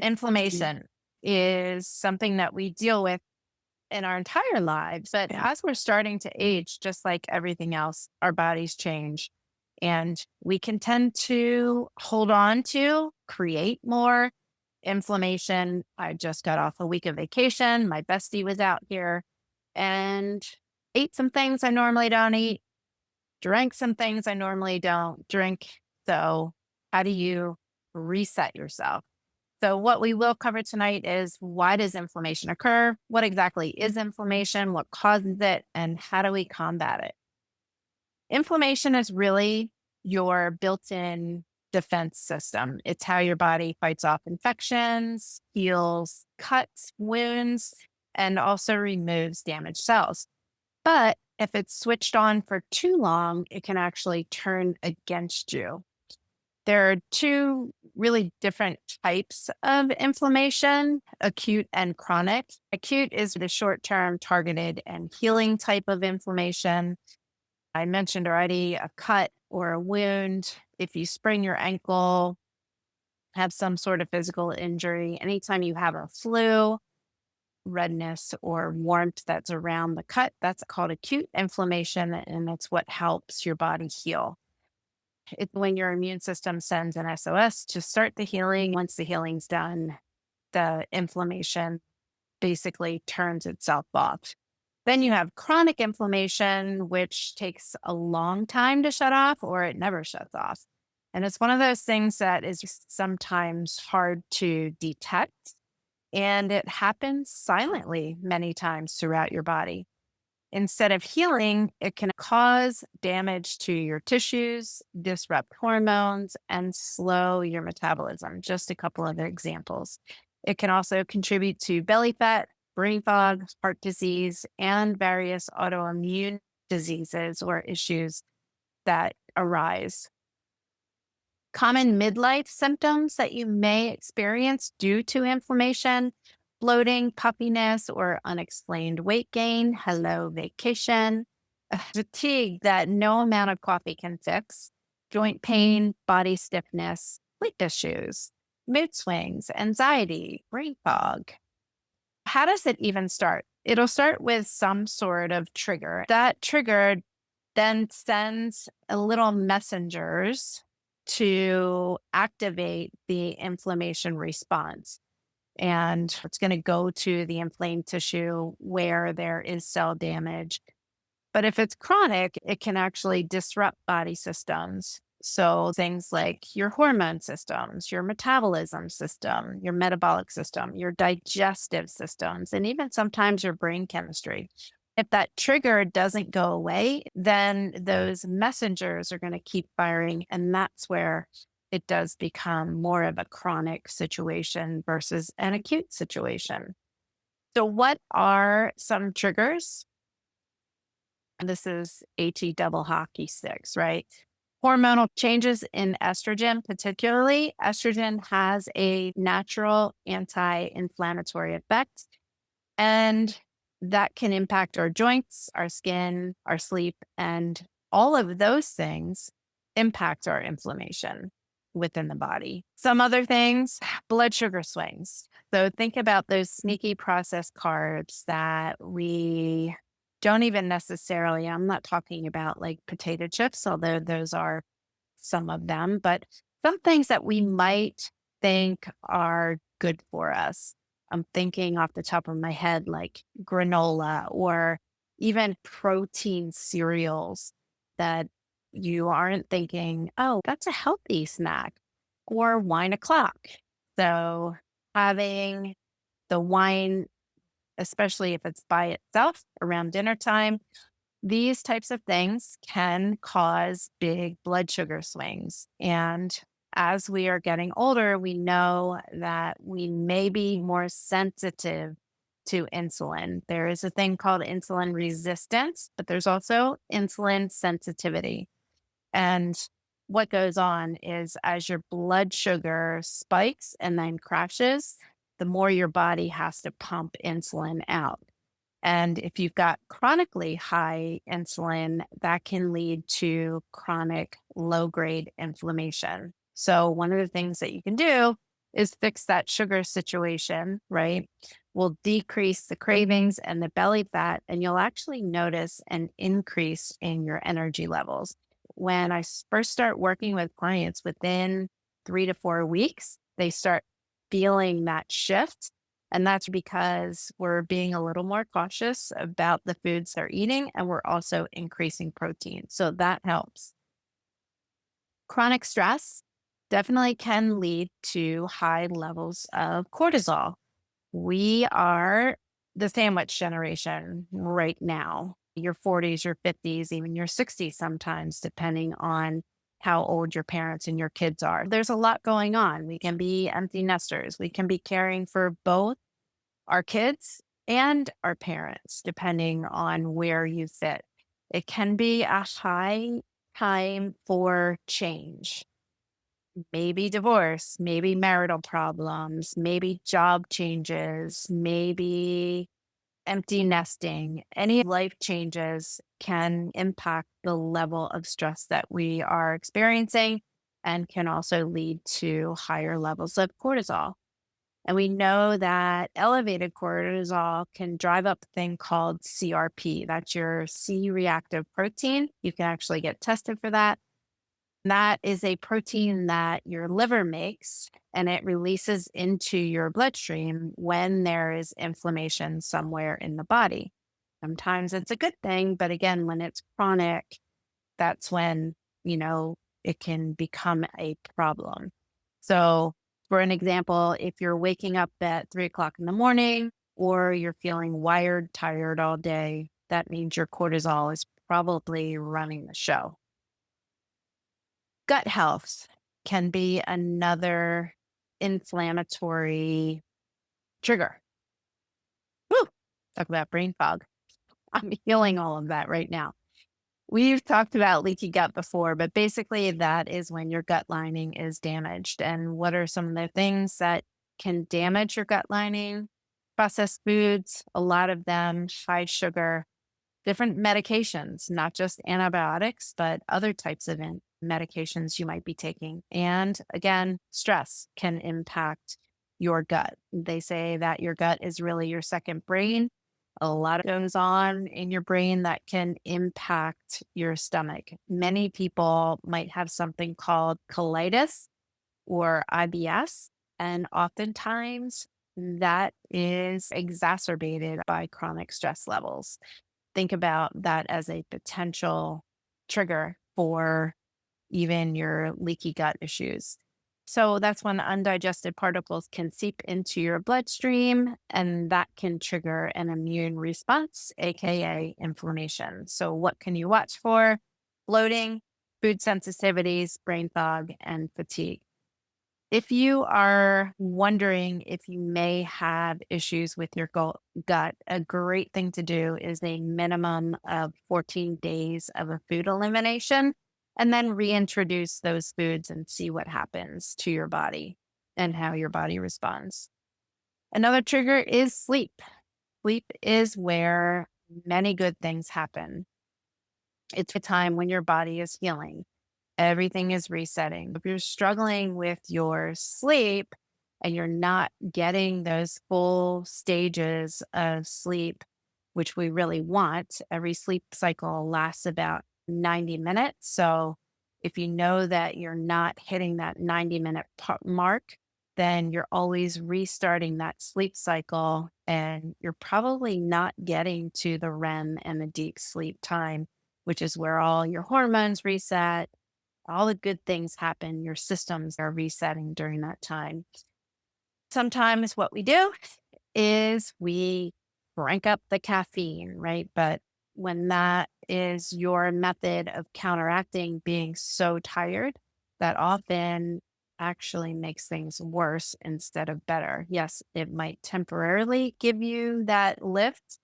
Inflammation is something that we deal with in our entire lives. But as we're starting to age, just like everything else, our bodies change. And we can tend to hold on to, create more inflammation. I just got off a week of vacation. My bestie was out here and ate some things I normally don't eat, drank some things I normally don't drink. So, how do you reset yourself? So, what we will cover tonight is why does inflammation occur? What exactly is inflammation? What causes it? And how do we combat it? Inflammation is really your built in defense system. It's how your body fights off infections, heals cuts, wounds, and also removes damaged cells. But if it's switched on for too long, it can actually turn against you. There are two really different types of inflammation, acute and chronic. Acute is the short term, targeted, and healing type of inflammation. I mentioned already a cut or a wound. If you sprain your ankle, have some sort of physical injury, anytime you have a flu, redness or warmth that's around the cut, that's called acute inflammation. And it's what helps your body heal. It's when your immune system sends an SOS to start the healing. Once the healing's done, the inflammation basically turns itself off. Then you have chronic inflammation, which takes a long time to shut off or it never shuts off. And it's one of those things that is sometimes hard to detect. And it happens silently many times throughout your body. Instead of healing, it can cause damage to your tissues, disrupt hormones, and slow your metabolism. Just a couple of examples. It can also contribute to belly fat, brain fog, heart disease, and various autoimmune diseases or issues that arise. Common midlife symptoms that you may experience due to inflammation: bloating, puffiness, or unexplained weight gain. Hello, vacation. Fatigue that no amount of coffee can fix. Joint pain, body stiffness, sleep issues, mood swings, anxiety, brain fog. How does it even start? It'll start with some sort of trigger. That trigger then sends a little messengers to activate the inflammation response. And it's going to go to the inflamed tissue where there is cell damage. But if it's chronic, it can actually disrupt body systems. So things like your hormone systems, your metabolism system, your metabolic system, your digestive systems, and even sometimes your brain chemistry. If that trigger doesn't go away, then those messengers are going to keep firing. And that's where it does become more of a chronic situation versus an acute situation. So, what are some triggers? This is HE double hockey sticks, right? Hormonal changes in estrogen, particularly. Estrogen has a natural anti inflammatory effect, and that can impact our joints, our skin, our sleep, and all of those things impact our inflammation within the body. Some other things, blood sugar swings. So think about those sneaky processed carbs that we don't even necessarily, I'm not talking about like potato chips, although those are some of them, but some things that we might think are good for us. I'm thinking off the top of my head, like granola or even protein cereals that you aren't thinking, oh, that's a healthy snack, or wine o'clock. So having the wine, especially if it's by itself around dinner time, these types of things can cause big blood sugar swings. And as we are getting older, we know that we may be more sensitive to insulin. There is a thing called insulin resistance, but there's also insulin sensitivity. And what goes on is as your blood sugar spikes and then crashes, the more your body has to pump insulin out. And if you've got chronically high insulin, that can lead to chronic low grade inflammation. So, one of the things that you can do is fix that sugar situation, right? Will decrease the cravings and the belly fat, and you'll actually notice an increase in your energy levels. When first start working with clients, within 3 to 4 weeks, they start feeling that shift. And that's because we're being a little more cautious about the foods they're eating, and we're also increasing protein. So that helps. Chronic stress definitely can lead to high levels of cortisol. We are the sandwich generation right now. Your 40s, your 50s, even your 60s sometimes, depending on how old your parents and your kids are. There's a lot going on. We can be empty nesters. We can be caring for both our kids and our parents, depending on where you fit. It can be a high time for change. Maybe divorce, maybe marital problems, maybe job changes, maybe empty nesting. Any life changes can impact the level of stress that we are experiencing and can also lead to higher levels of cortisol. And we know that elevated cortisol can drive up a thing called CRP. That's your C reactive protein. You can actually get tested for that. That is a protein that your liver makes, and it releases into your bloodstream when there is inflammation somewhere in the body. Sometimes it's a good thing, but again, when it's chronic, that's when, you know, it can become a problem. So, for an example, if you're waking up at 3 o'clock in the morning or you're feeling wired, tired all day, that means your cortisol is probably running the show. Gut health can be another inflammatory trigger. Woo! Talk about brain fog. I'm feeling all of that right now. We've talked about leaky gut before, but basically that is when your gut lining is damaged. And what are some of the things that can damage your gut lining? Processed foods, a lot of them, high sugar, different medications, not just antibiotics, but other types of medications you might be taking. And again, stress can impact your gut. They say that your gut is really your second brain. A lot goes on in your brain that can impact your stomach. Many people might have something called colitis or IBS, and oftentimes that is exacerbated by chronic stress levels. Think about that as a potential trigger for even your leaky gut issues. So that's when undigested particles can seep into your bloodstream, and that can trigger an immune response, AKA inflammation. So, what can you watch for? Bloating, food sensitivities, brain fog, and fatigue. If you are wondering if you may have issues with your gut, a great thing to do is a minimum of 14 days of a food elimination and then reintroduce those foods and see what happens to your body and how your body responds. Another trigger is sleep. Sleep is where many good things happen. It's a time when your body is healing. Everything is resetting. If you're struggling with your sleep and you're not getting those full stages of sleep, which we really want, every sleep cycle lasts about 90 minutes. So if you know that you're not hitting that 90-minute mark, then you're always restarting that sleep cycle and you're probably not getting to the REM and the deep sleep time, which is where all your hormones reset, all the good things happen. Your systems are resetting during that time. Sometimes what we do is we crank up the caffeine, right? But when that is your method of counteracting being so tired, that often actually makes things worse instead of better. Yes, it might temporarily give you that lift,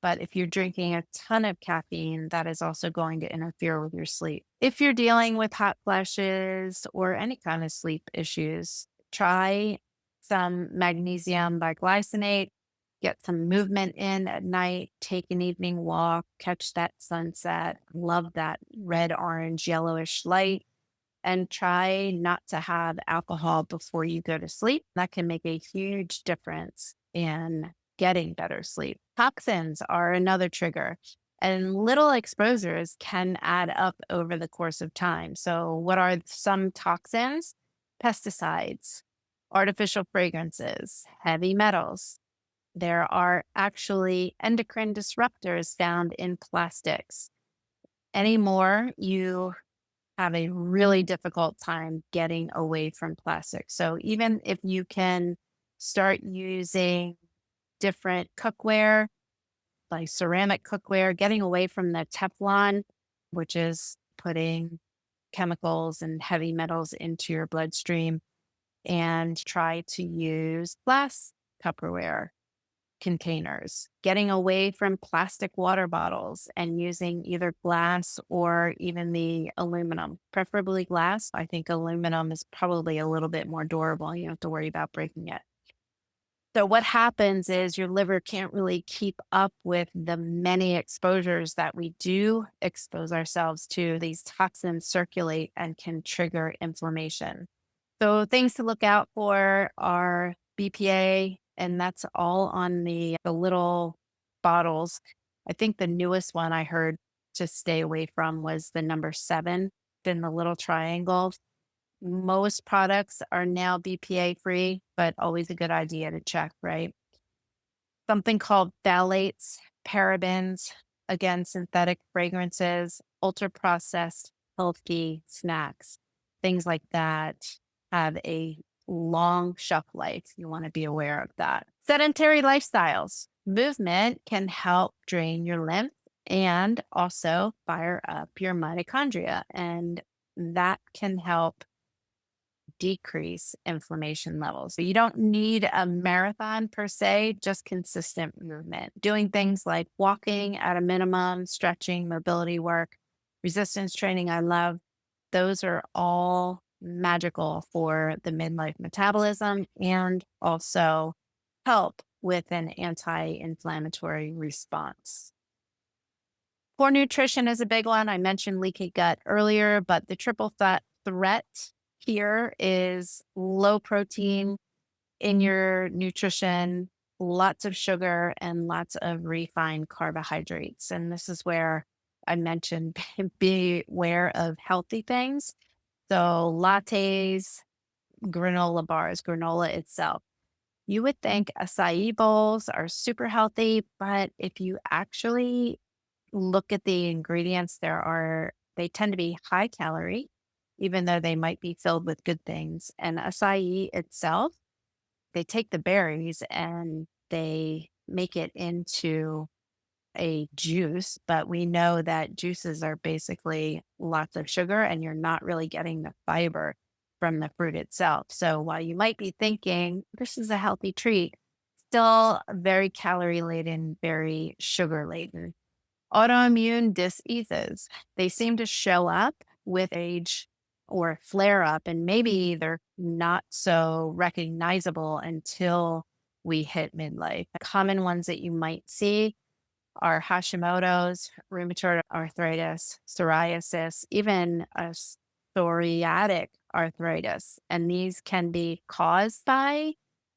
but if you're drinking a ton of caffeine, that is also going to interfere with your sleep. If you're dealing with hot flashes or any kind of sleep issues, try some magnesium biglycinate, get some movement in at night, take an evening walk, catch that sunset. Love that red, orange, yellowish light. and try not to have alcohol before you go to sleep. That can make a huge difference in getting better sleep. Toxins are another trigger, and little exposures can add up over the course of time. So, what are some toxins? Pesticides, artificial fragrances, heavy metals. There are actually endocrine disruptors found in plastics. Anymore, you have a really difficult time getting away from plastic. So even if you can start using different cookware, like ceramic cookware, getting away from the Teflon, which is putting chemicals and heavy metals into your bloodstream, and try to use glass Tupperware containers, getting away from plastic water bottles and using either glass or even the aluminum, preferably glass. I think aluminum is probably a little bit more durable. You don't have to worry about breaking it. So, what happens is your liver can't really keep up with the many exposures that we do expose ourselves to. These toxins circulate and can trigger inflammation. So things to look out for are BPA, and that's all on the little bottles. I think the newest one I heard to stay away from was the number 7 in the little triangles. Most products are now BPA free, but always a good idea to check, right? Something called phthalates, parabens, again, synthetic fragrances, ultra processed healthy snacks, things like that have a long shelf life. You want to be aware of that. Sedentary lifestyles. Movement can help drain your lymph and also fire up your mitochondria. And that can help decrease inflammation levels. So you don't need a marathon per se, just consistent movement. Doing things like walking at a minimum, stretching, mobility work, resistance training, I love. Those are all magical for the midlife metabolism and also help with an anti inflammatory response. Poor nutrition is a big one. I mentioned leaky gut earlier, but the triple threat here is low protein in your nutrition, lots of sugar, and lots of refined carbohydrates. And this is where I mentioned be aware of healthy things. So, lattes, granola bars, granola itself. You would think acai bowls are super healthy, but if you actually look at the ingredients, they tend to be high calorie, even though they might be filled with good things. And acai itself, they take the berries and they make it into a juice, but we know that juices are basically lots of sugar and you're not really getting the fiber from the fruit itself. So while you might be thinking this is a healthy treat, still very calorie laden, very sugar laden. Autoimmune diseases, they seem to show up with age or flare up, and maybe they're not so recognizable until we hit midlife. Common ones that you might see are Hashimoto's, rheumatoid arthritis, psoriasis, even a psoriatic arthritis. And these can be caused by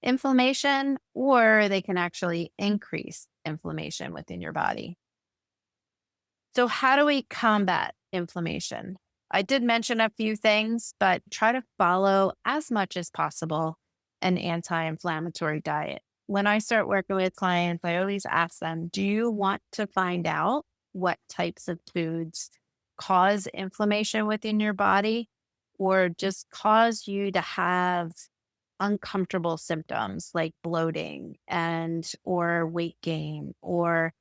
inflammation or they can actually increase inflammation within your body. So, how do we combat inflammation? I did mention a few things, but try to follow as much as possible an anti inflammatory diet. When I start working with clients, I always ask them, do you want to find out what types of foods cause inflammation within your body or just cause you to have uncomfortable symptoms like bloating and or weight gain or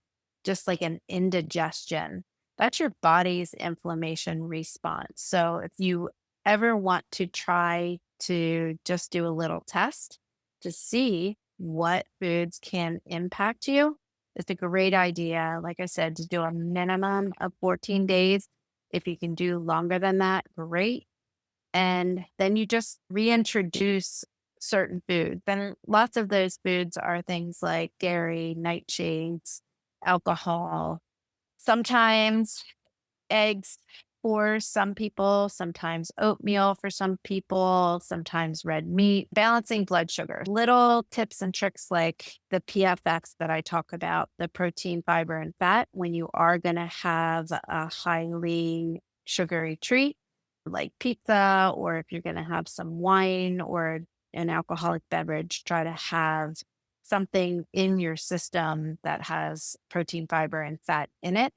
just like an indigestion? That's your body's inflammation response. So if you ever want to try to just do a little test to see what foods can impact you, it's a great idea. Like I said, to do a minimum of 14 days. If you can do longer than that, great. And then you just reintroduce certain foods. Then lots of those foods are things like dairy, nightshades, alcohol, sometimes eggs. for some people, sometimes oatmeal for some people, sometimes red meat, balancing blood sugar. Little tips and tricks like the PFX that I talk about, the protein, fiber, and fat, when you are going to have a highly sugary treat like pizza, or if you're going to have some wine or an alcoholic beverage, try to have something in your system that has protein, fiber, and fat in it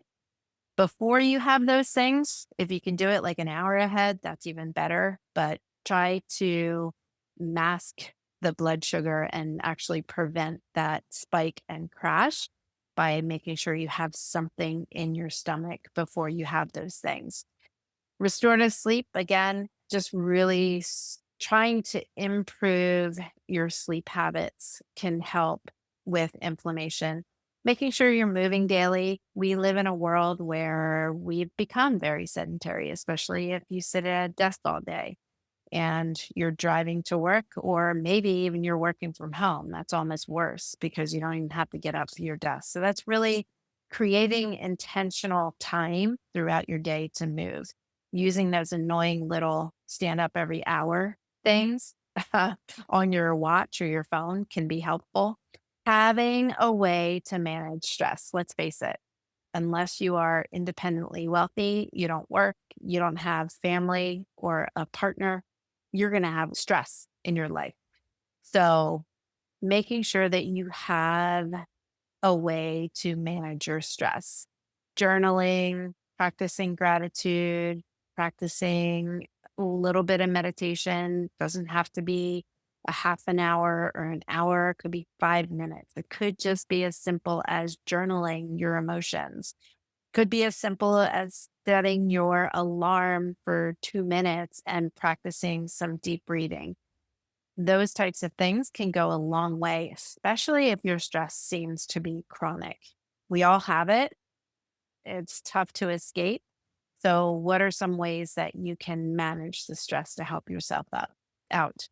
before you have those things. If you can do it like an hour ahead, that's even better. But try to mask the blood sugar and actually prevent that spike and crash by making sure you have something in your stomach before you have those things. Restorative sleep, again, just really trying to improve your sleep habits can help with inflammation. Making sure you're moving daily. We live in a world where we've become very sedentary, especially if you sit at a desk all day and you're driving to work, or maybe even you're working from home. That's almost worse because you don't even have to get up to your desk. So that's really creating intentional time throughout your day to move. Using those annoying little stand up every hour things on your watch or your phone can be helpful. Having a way to manage stress, let's face it, unless you are independently wealthy, you don't work, you don't have family or a partner, you're going to have stress in your life. So, making sure that you have a way to manage your stress, journaling, practicing gratitude, practicing a little bit of meditation, doesn't have to be a half an hour or an hour, it could be 5 minutes. It could just be as simple as journaling your emotions, could be as simple as setting your alarm for 2 minutes and practicing some deep breathing. Those types of things can go a long way, especially if your stress seems to be chronic. We all have it. It's tough to escape. So, what are some ways that you can manage the stress to help yourself out?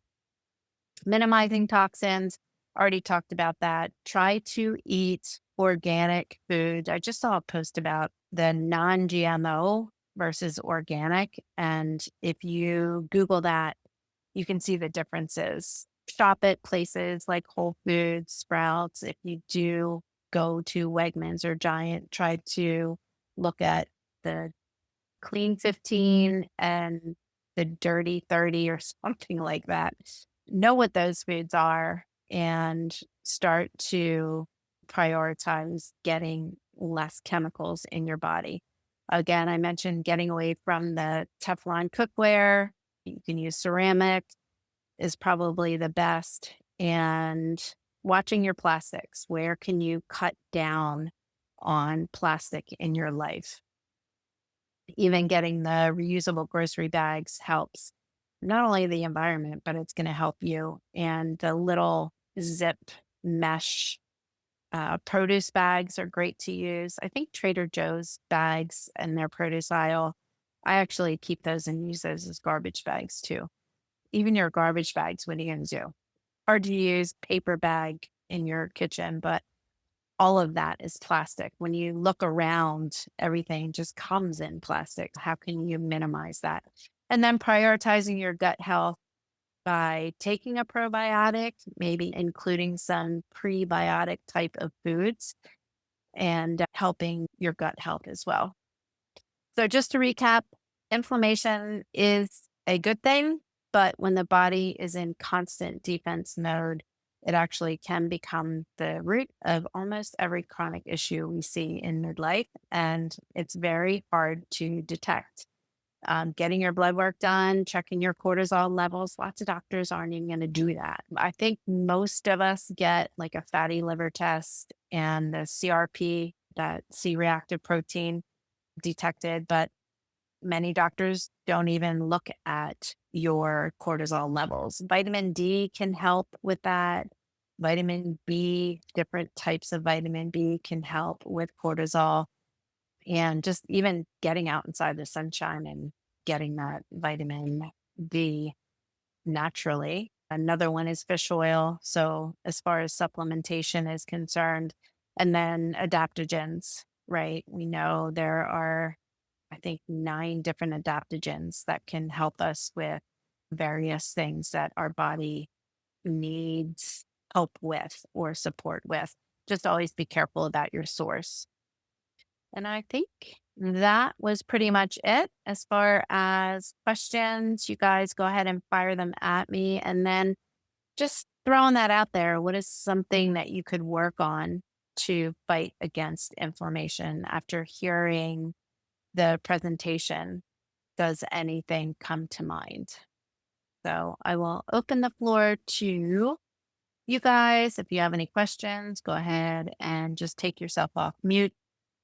Minimizing toxins, already talked about that. Try to eat organic foods. I just saw a post about the non GMO versus organic. And if you Google that, you can see the differences. Shop at places like Whole Foods, Sprouts. If you do go to Wegmans or Giant, try to look at the Clean 15 and the Dirty 30 or something like that. Know what those foods are and start to prioritize getting less chemicals in your body. Again, I mentioned getting away from the Teflon cookware. You can use ceramic is probably the best. And watching your plastics. Where can you cut down on plastic in your life? Even getting the reusable grocery bags helps not only the environment, but it's going to help you. And the little zip mesh produce bags are great to use. I think Trader Joe's bags and their produce aisle, I actually keep those and use those as garbage bags too. Even your garbage bags, what are you going to do? Hard to use paper bag in your kitchen, but all of that is plastic. When you look around, everything just comes in plastic. How can you minimize that? And then prioritizing your gut health by taking a probiotic, maybe including some prebiotic type of foods and helping your gut health as well. So, just to recap, inflammation is a good thing, but when the body is in constant defense mode, it actually can become the root of almost every chronic issue we see in midlife. And it's very hard to detect. Getting your blood work done, checking your cortisol levels, lots of doctors aren't even going to do that. I think most of us get like a fatty liver test and the CRP, that C reactive protein detected, but many doctors don't even look at your cortisol levels. Vitamin D can help with that. Vitamin B, different types of vitamin B can help with cortisol. And just even getting out inside the sunshine and getting that vitamin D naturally. Another one is fish oil. So, as far as supplementation is concerned, and then adaptogens, right? We know there are I think, 9 different adaptogens that can help us with various things that our body needs help with or support with. Just always be careful about your source. And I think that was pretty much it as far as questions. You guys go ahead and fire them at me. And then just throwing that out there, what is something that you could work on to fight against inflammation after hearing the presentation? Does anything come to mind? So I will open the floor to you guys. If you have any questions, go ahead and just take yourself off mute.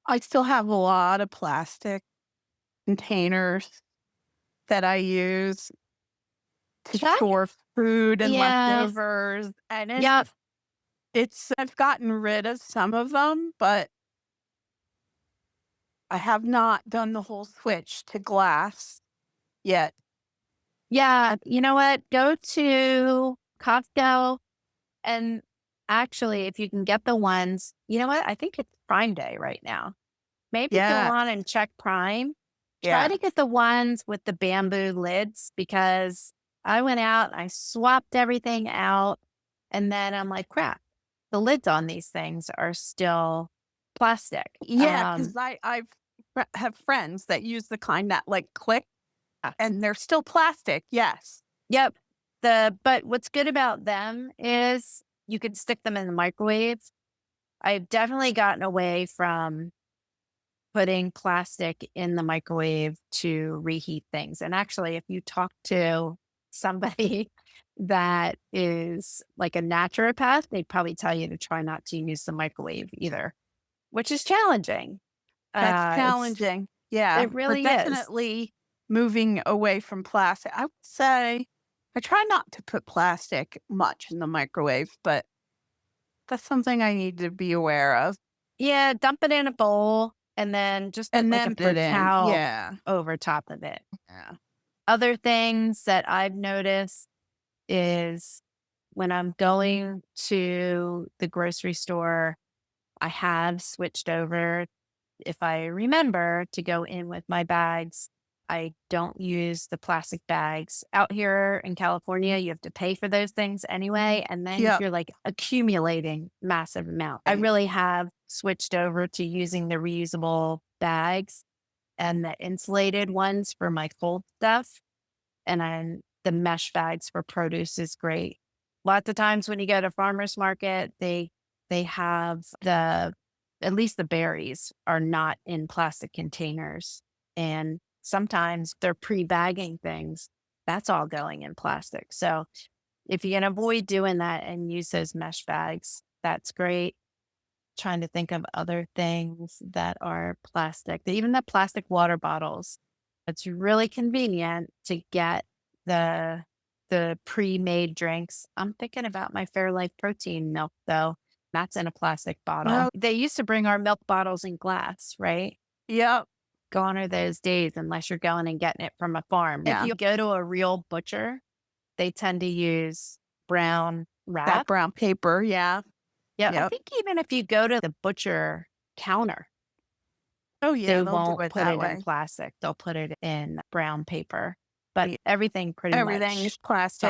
I still have a lot of plastic containers that I use to Try. store food and Yes. leftovers, and Yep. it's I've gotten rid of some of them, but I have not done the whole switch to glass yet. Yeah. You know what? Go to Costco and actually, if you can get the ones, you know what? I think it's Prime Day right now. Maybe go Yeah, on and check Prime. Try yeah. to get the ones with the bamboo lids because I went out, I swapped everything out, and then I'm like, crap, the lids on these things are still plastic. Yeah, 'cause have friends that use the kind that, like, click, Uh, and they're still plastic, yes. yep. But what's good about them is you can stick them in the microwave. I've definitely gotten away from putting plastic in the microwave to reheat things. And actually, if you talk to somebody that is like a naturopath, they'd probably tell you to try not to use the microwave either, which is challenging. That's It's challenging. Yeah, it we're really is. definitely moving away from plastic. I would say I try not to put plastic much in the microwave, but that's something I need to be aware of. Yeah, dump it in a bowl and then just put And like a then put it paper in. towel Yeah. over top of it. Yeah. Other things that I've noticed is when I'm going to the grocery store, I have switched over, if I remember, to go in with my bags. I don't use the plastic bags. Out here in California, you have to pay for those things anyway. And then Yep. you're like accumulating massive amount. I really have switched over to using the reusable bags and the insulated ones for my cold stuff. And then the mesh bags for produce is great. Lots of times when you go to farmers market, they have at least the berries are not in plastic containers. And sometimes they're pre-bagging things. That's all going in plastic. So if you can avoid doing that and use those mesh bags, that's great. Trying to think of other things that are plastic. Even the plastic water bottles. It's really convenient to get the pre-made drinks. I'm thinking about my Fairlife protein milk though. That's in a plastic bottle. Oh, They used to bring our milk bottles in glass, right? yep. Gone are those days unless you're going and getting it from a farm. If Yeah. you go to a real butcher, they tend to use brown That wrap. brown paper. Yeah. Yeah, I Yep. think even if you go to the butcher counter, Oh, yeah. they They'll do won't it put that it in way. plastic. They'll put it in brown paper, but Y- everything pretty Everything much is plastic.